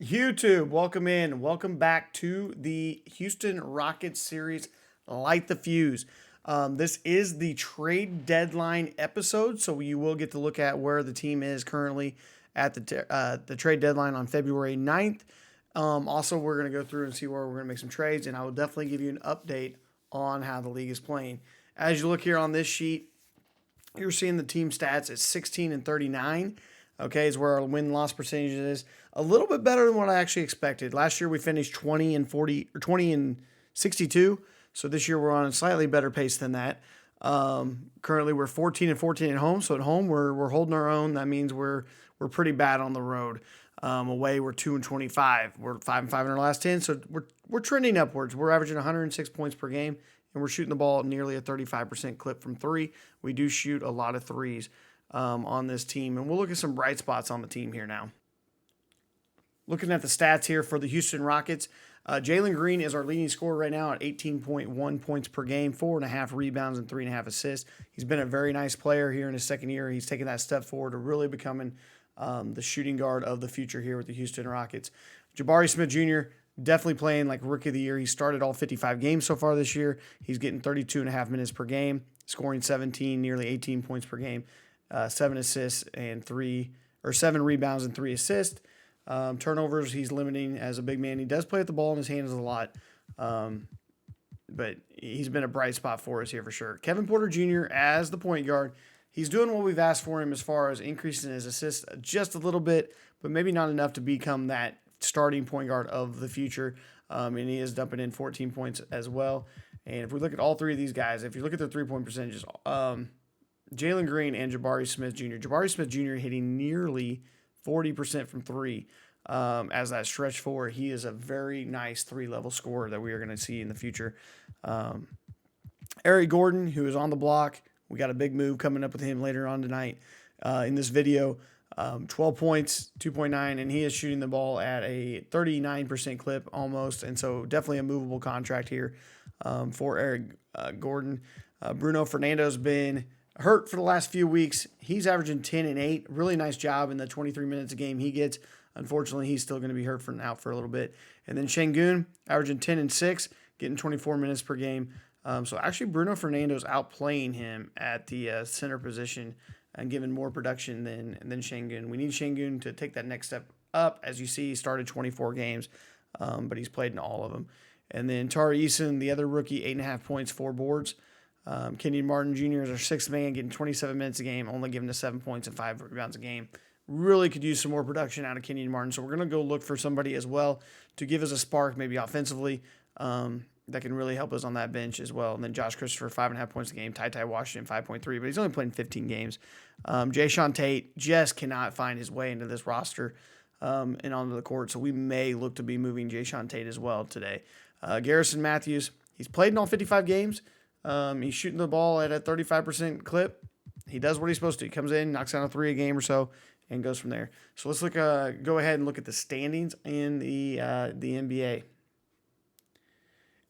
YouTube, welcome in. Welcome back to the Houston Rockets series, Light the Fuse. This is the trade deadline episode, so you will get to look at where the team is currently at the trade deadline on February 9th. Also, we're going to go through and see where we're going to make some trades, and I will definitely give you an update on how the league is playing. As you look here on this sheet, you're seeing the team stats at 16 and 39. Okay, is where our win-loss percentage is. A little bit better than what I actually expected. Last year we finished 20 and 40 or 20 and 62. So this year we're on a slightly better pace than that. Currently we're 14 and 14 at home. So at home we're holding our own. That means we're pretty bad on the road. Away we're 2 and 25. We're 5 and 5 in our last 10. So we're trending upwards. We're averaging 106 points per game, and we're shooting the ball at nearly a 35% clip from three. We do shoot a lot of threes on this team. And we'll look at some bright spots on the team here now. Looking at the stats here for the Houston Rockets, Jalen Green is our leading scorer right now at 18.1 points per game, 4.5 rebounds, and 3.5 assists. He's been a very nice player here in his second year. He's taken that step forward to really becoming the shooting guard of the future here with the Houston Rockets. Jabari Smith Jr., definitely playing like Rookie of the Year. He started all 55 games so far this year. He's getting 32.5 minutes per game, scoring 17, nearly 18 points per game. 7 assists and 7 rebounds and 3 assists. Turnovers he's limiting as a big man. He does play with the ball in his hands a lot, but he's been a bright spot for us here for sure. Kevin Porter Jr. as the point guard, he's doing what we've asked for him as far as increasing his assists just a little bit, but maybe not enough to become that starting point guard of the future. And he is dumping in 14 points as well. And if we look at all three of these guys, if you look at their 3-point percentages, Jalen Green and Jabari Smith Jr. Jabari Smith Jr. hitting nearly 40% from three as that stretch four. He is a very nice three-level scorer that we are going to see in the future. Eric Gordon, who is on the block, we got a big move coming up with him later on tonight in this video. 12 points, 2.9, and he is shooting the ball at a 39% clip almost, and so definitely a movable contract here for Eric Gordon. Bruno Fernando's been hurt for the last few weeks. He's averaging 10 and 8. Really nice job in the 23 minutes a game he gets. Unfortunately, he's still going to be hurt out for a little bit. And then Şengün averaging 10 and 6, getting 24 minutes per game. So actually, Bruno Fernando's outplaying him at the center position and giving more production than Şengün. We need Şengün to take that next step up. As you see, he started 24 games, but he's played in all of them. And then Tari Eason, the other rookie, 8.5 points, 4 boards. Kenyon Martin Jr. is our sixth man, getting 27 minutes a game, only giving us 7 points and 5 rebounds a game. Really could use some more production out of Kenyon Martin, so we're going to go look for somebody as well to give us a spark, maybe offensively, that can really help us on that bench as well. And then Josh Christopher, 5.5 points a game. Ty Washington, 5.3, but he's only playing 15 games. Jae'Sean Tate just cannot find his way into this roster and onto the court, so we may look to be moving Jae'Sean Tate as well today. Garrison Matthews, he's played in all 55 games. He's shooting the ball at a 35% clip. He does what he's supposed to. He comes in, knocks down a 3 a game or so, and goes from there. So let's go ahead and look at the standings in the NBA.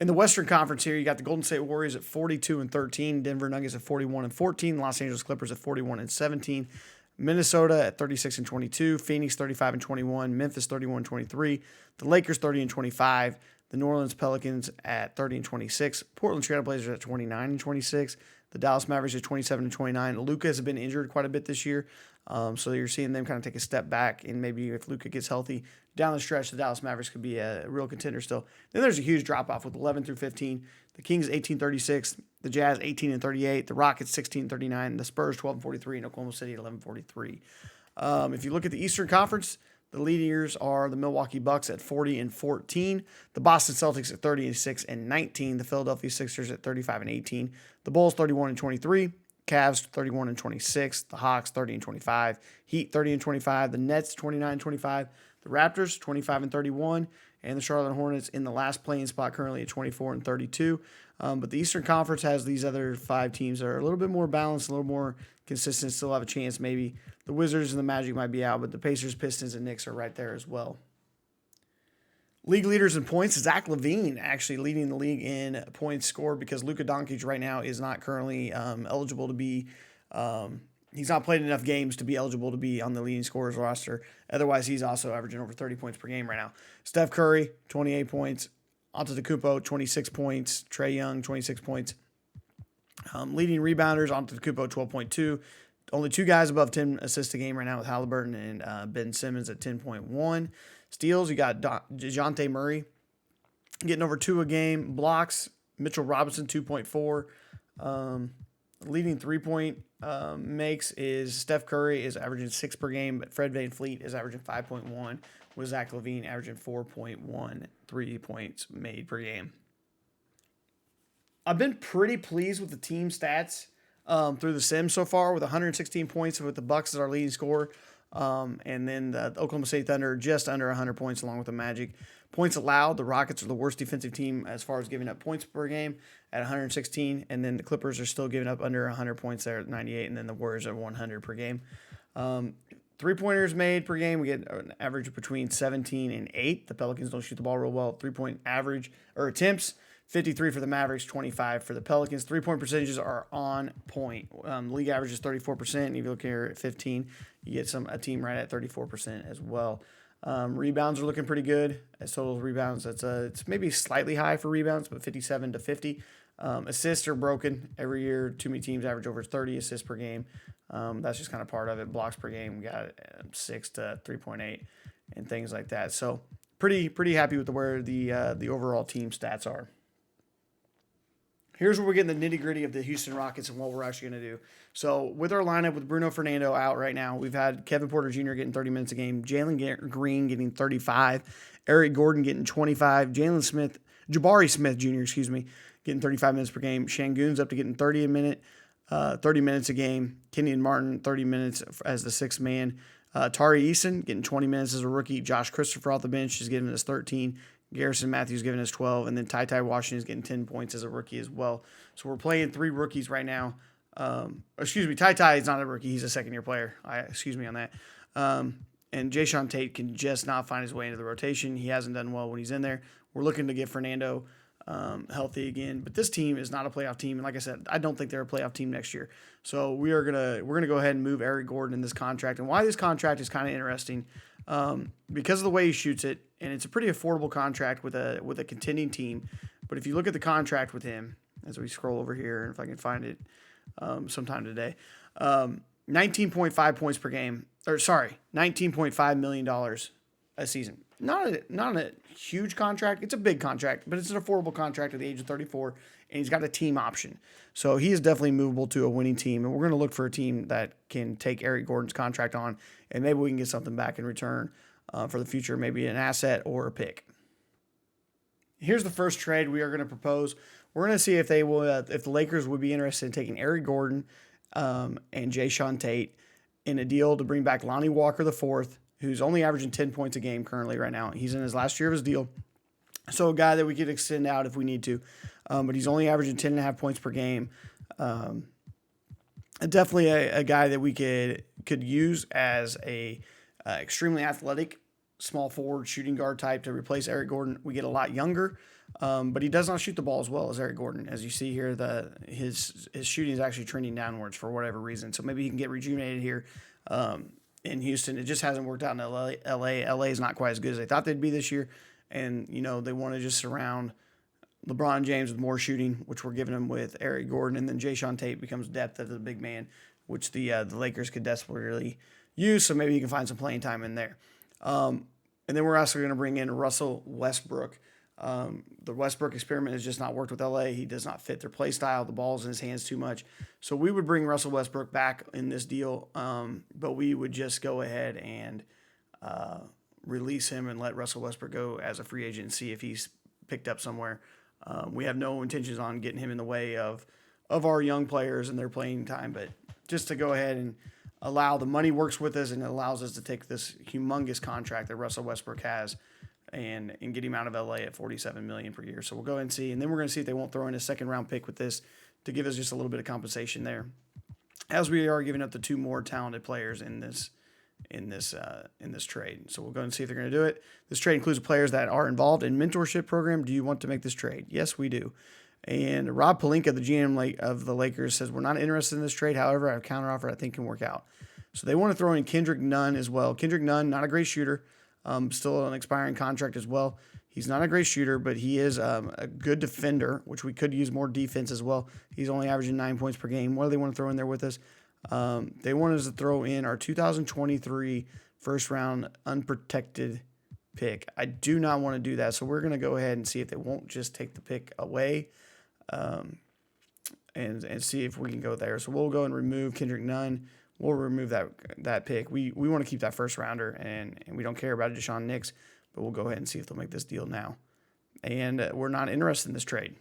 In the Western Conference here, you got the Golden State Warriors at 42 and 13, Denver Nuggets at 41 and 14, Los Angeles Clippers at 41 and 17, Minnesota at 36 and 22, Phoenix 35 and 21, Memphis 31 and 23, the Lakers 30 and 25. The New Orleans Pelicans at 30 and 26. Portland Trail Blazers at 29 and 26. The Dallas Mavericks at 27 and 29. Luka has been injured quite a bit this year, so you're seeing them kind of take a step back. And maybe if Luka gets healthy down the stretch, the Dallas Mavericks could be a real contender still. Then there's a huge drop off with 11 through 15. The Kings 18-36. The Jazz 18 and 38. The Rockets 16 and 39. The Spurs 12 and 43. And Oklahoma City at 11-43. If you look at the Eastern Conference, the leaders are the Milwaukee Bucks at 40 and 14, the Boston Celtics at 36 and 19, the Philadelphia Sixers at 35 and 18, the Bulls 31 and 23, Cavs 31 and 26, the Hawks 30 and 25, Heat 30 and 25, the Nets 29 and 25, the Raptors 25 and 31, and the Charlotte Hornets in the last playing spot currently at 24 and 32. But the Eastern Conference has these other 5 teams that are a little bit more balanced, a little more consistent, still have a chance. Maybe the Wizards and the Magic might be out, but the Pacers, Pistons, and Knicks are right there as well. League leaders in points, Zach LaVine actually leading the league in points scored because Luka Doncic right now is not currently eligible to be he's not played enough games to be eligible to be on the leading scorers roster. Otherwise, he's also averaging over 30 points per game right now. Steph Curry, 28 points. Antetokounmpo, 26 points. Trae Young, 26 points. Leading rebounders, Antetokounmpo, 12.2. Only 2 guys above 10 assists a game right now with Halliburton and Ben Simmons at 10.1. Steals, you got DeJounte Murray getting over 2 a game. Blocks, Mitchell Robinson, 2.4. Leading three-point makes is Steph Curry is averaging 6 per game, but Fred VanVleet is averaging 5.1, with Zach LaVine averaging 4.1 3 points made per game. I've been pretty pleased with the team stats through the sim so far, with 116 points with the Bucks as our leading scorer, and then the Oklahoma State Thunder just under 100 points along with the Magic. Points allowed, the Rockets are the worst defensive team as far as giving up points per game at 116, and then the Clippers are still giving up under 100 points there at 98, and then the Warriors are 100 per game. Three-pointers made per game, we get an average between 17 and 8. The Pelicans don't shoot the ball real well. Three-point average, or attempts, 53 for the Mavericks, 25 for the Pelicans. Three-point percentages are on point. League average is 34%. And if you look here at 15, you get a team right at 34% as well. Rebounds are looking pretty good. As total rebounds, it's maybe slightly high for rebounds, but 57 to 50. Assists are broken every year. Too many teams average over 30 assists per game. That's just kind of part of it. Blocks per game, we got 6 to 3.8 and things like that. So pretty happy with where the overall team stats are. Here's where we're getting the nitty-gritty of the Houston Rockets and what we're actually going to do. So with our lineup, with Bruno Fernando out right now, we've had Kevin Porter Jr. getting 30 minutes a game, Jalen Green getting 35, Eric Gordon getting 25, Jabari Smith Jr., getting 35 minutes per game. Şengün's up to getting 30 minutes a game. Kenyon Martin, 30 minutes as the sixth man. Tari Eason getting 20 minutes as a rookie. Josh Christopher off the bench is giving us 13. Garrison Matthews giving us 12, and then Ty Washington is getting 10 points as a rookie as well. So we're playing 3 rookies right now. Ty is not a rookie. He's a second-year player. Excuse me on that. And Jae'Sean Tate can just not find his way into the rotation. He hasn't done well when he's in there. We're looking to get Fernando healthy again. But this team is not a playoff team. And like I said, I don't think they're a playoff team next year. So we're gonna go ahead and move Eric Gordon in this contract. And why this contract is kind of interesting, because of the way he shoots it, and it's a pretty affordable contract with a contending team. But if you look at the contract with him, as we scroll over here, and if I can find it sometime today, 19.5 points per game, $19.5 million a season. Not a huge contract. It's a big contract, but it's an affordable contract at the age of 34, and he's got a team option. So he is definitely movable to a winning team, and we're going to look for a team that can take Eric Gordon's contract on, and maybe we can get something back in return for the future, maybe an asset or a pick. Here's the first trade we are going to propose. We're going to see if if the Lakers would be interested in taking Eric Gordon and Jae'Sean Tate in a deal to bring back Lonnie Walker IV, who's only averaging 10 points a game currently right now. He's in his last year of his deal. So a guy that we could extend out if we need to. But he's only averaging 10.5 points per game. Definitely a guy that we could use as a extremely athletic small forward shooting guard type to replace Eric Gordon. We get a lot younger, but he does not shoot the ball as well as Eric Gordon. As you see here, his shooting is actually trending downwards for whatever reason. So maybe he can get rejuvenated here in Houston. It just hasn't worked out in LA. LA is not quite as good as they thought they'd be this year. And, they want to just surround LeBron James with more shooting, which we're giving him with Eric Gordon. And then Jae'Sean Tate becomes depth as the big man, which the Lakers could desperately use. So maybe you can find some playing time in there. And then we're also going to bring in Russell Westbrook. The Westbrook experiment has just not worked with LA. He does not fit their play style. The ball's in his hands too much. So we would bring Russell Westbrook back in this deal, but we would just go ahead and release him and let Russell Westbrook go as a free agent and see if he's picked up somewhere. We have no intentions on getting him in the way of our young players and their playing time, but just to go ahead and allow the money works with us, and it allows us to take this humongous contract that Russell Westbrook has and get him out of LA at $47 million per year. So we'll go ahead and see, and then we're going to see if they won't throw in a second round pick with this to give us just a little bit of compensation there, as we are giving up the 2 more talented players in this trade. So we'll go and see if they're going to do it. This trade includes players that are involved in mentorship program. Do you want to make this trade? Yes, we do. And Rob Pelinka, the GM of the Lakers, says, we're not interested in this trade. However, I have a counteroffer I think can work out. So they want to throw in Kendrick Nunn as well. Kendrick Nunn, not a great shooter, still an expiring contract as well. He's not a great shooter, but he is a good defender, which we could use more defense as well. He's only averaging 9 points per game. What do they want to throw in there with us? They want us to throw in our 2023 first-round unprotected pick. I do not want to do that, so we're going to go ahead and see if they won't just take the pick away and see if we can go there. So we'll go and remove Kendrick Nunn. We'll remove that pick. We want to keep that first rounder, and we don't care about Deshaun Nix, but we'll go ahead and see if they'll make this deal now. And we're not interested in this trade.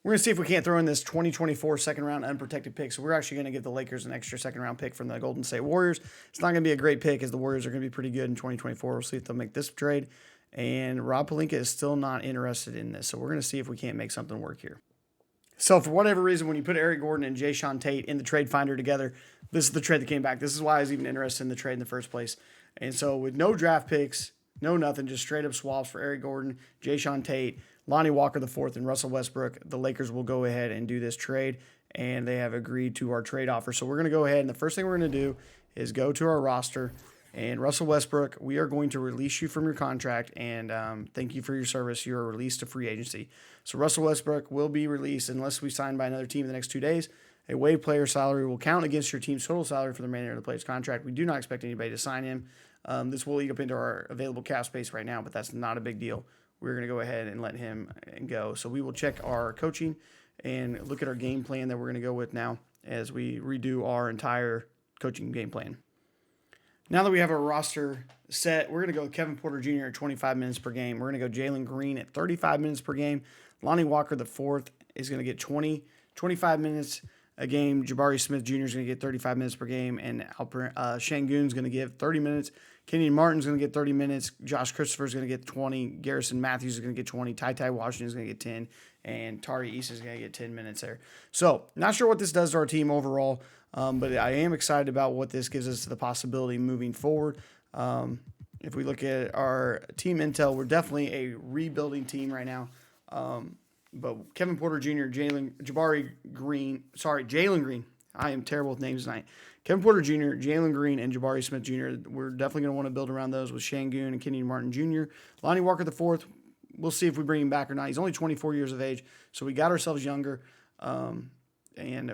We're going to see if we can't throw in this 2024 second-round unprotected pick. So we're actually going to give the Lakers an extra second-round pick from the Golden State Warriors. It's not going to be a great pick as the Warriors are going to be pretty good in 2024. We'll see if they'll make this trade. And Rob Pelinka is still not interested in this. So we're going to see if we can't make something work here. So for whatever reason, when you put Eric Gordon and Jayshawn Tate in the trade finder together, this is the trade that came back. This is why I was even interested in the trade in the first place. And so with no draft picks, no nothing, just straight up swaps for Eric Gordon, Jayshawn Tate, Lonnie Walker IV, and Russell Westbrook, the Lakers will go ahead and do this trade, and they have agreed to our trade offer. So we're going to go ahead, and the first thing we're going to do is go to our roster. And Russell Westbrook, we are going to release you from your contract, and thank you for your service. You are released to free agency. So Russell Westbrook will be released unless we sign by another team in the next 2 days. A waived player salary will count against your team's total salary for the remainder of the player's contract. We do not expect anybody to sign him. This will eat up into our available cap space right now, but that's not a big deal. We're going to go ahead and let him go. So we will check our coaching and look at our game plan that we're going to go with now as we redo our entire coaching game plan. Now that we have our roster set, we're going to go with Kevin Porter Jr. at 25 minutes per game. We're going to go Jalen Green at 35 minutes per game. Lonnie Walker IV is going to get 25 minutes a game. Jabari Smith Jr. is going to get 35 minutes per game. And Şengün's going to give 30 minutes. Kenyon Martin's going to get 30 minutes. Josh Christopher is going to get 20. Garrison Matthews is going to get 20. Ty Washington is going to get 10. And Tari East is going to get 10 minutes there. So, not sure what this does to our team overall, but I am excited about what this gives us the possibility moving forward. If we look at our team intel, we're definitely a rebuilding team right now. But Kevin Porter Jr., Jalen Green. I am terrible with names tonight. Kevin Porter Jr., Jalen Green, and Jabari Smith Jr. We're definitely going to want to build around those with Şengün and Kenyon Martin Jr. Lonnie Walker IV, we'll see if we bring him back or not. He's only 24 years of age, so we got ourselves younger. And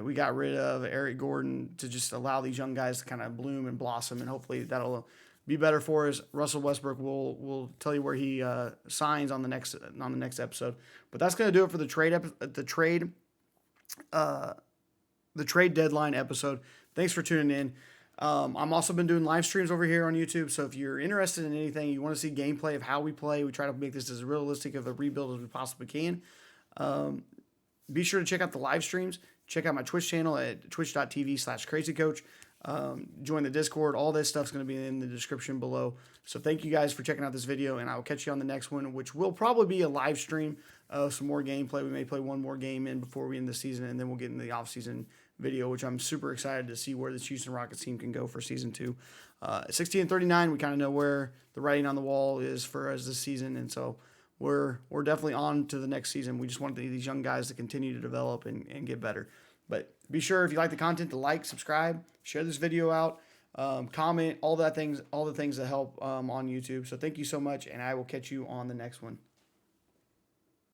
we got rid of Eric Gordon to just allow these young guys to kind of bloom and blossom, and hopefully that'll be better for us. Russell Westbrook will tell you where he signs on the next episode. But that's going to do it for the trade deadline episode. Thanks for tuning in. I'm also been doing live streams over here on YouTube, so if you're interested in anything, you want to see gameplay of how we play, we try to make this as realistic of a rebuild as we possibly can. Be sure to check out the live streams. Check out my Twitch channel at twitch.tv/crazycoach. Join the Discord. All this stuff's going to be in the description below. So thank you guys for checking out this video, and I will catch you on the next one, which will probably be a live stream of some more gameplay. We may play one more game in before we end the season, and then we'll get into the offseason video, which I'm super excited to see where this Houston Rockets team can go for Season 2. 16-39, we kind of know where the writing on the wall is for us this season, and so we're definitely on to the next season. We just want these young guys to continue to develop and get better. But be sure, if you like the content, to like, subscribe, share this video out, comment, all the things that help on YouTube. So thank you so much, and I will catch you on the next one.